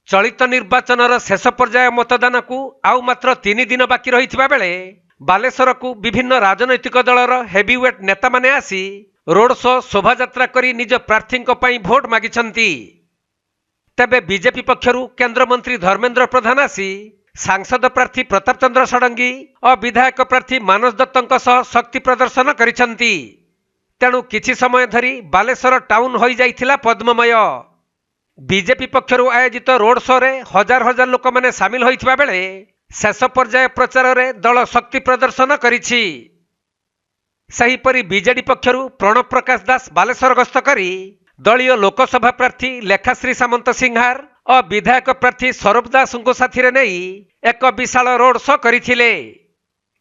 चलित निर्वाचनर शेष पर्याय मतदान को आउ मात्र 3 दिन बाकी रही बेले बालेश्वर को विभिन्न राजनैतिक दलर हेवीवेट नेता माने आसी रोड शो शोभायात्रा करी निज प्रार्थी भोट मागिछंती। तेबे बीजेपी पक्षरु केंद्र मंत्री धर्मेंद्र प्रधान आसी सांसद प्रार्थी प्रताप चंद्र षडंगी और विधायक प्रार्थी मानस दत्तों सह शक्ति प्रदर्शन करिछंती। तेणु किछि समय धरी बालेश्वर टाउन होई जाइथिला पद्ममय। बीजेपी पक्षरु आयोजित रोड शो रे हजार हजार लोक माने शामिल होइथिबा बेले शेष पर्याय प्रचार रे दल शक्ति प्रदर्शन करिछि। सेहीपरि बीजेडी पक्षरु प्रणव प्रकाश दास बालेश्वर गस्त करी दलीय लोकसभा प्रार्थी लेखाश्री सामंत सिंहार और विधायक प्रार्थी सौरभ दास को साथी रे नहीं एक विशाल रोड शो करिथिले।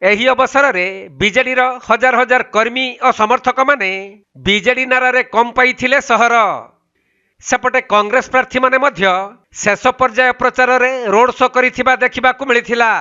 एही अवसर में बीजेडी रो हजार हजार कर्मी और समर्थक माने बीजेडी नारा कम पाइथिले सहर। सेपटे कांग्रेस प्रार्थी माने मध्य शेष पर्याय प्रचार रे रोड शो करिथिबा देखिबाकू मिलिथिला।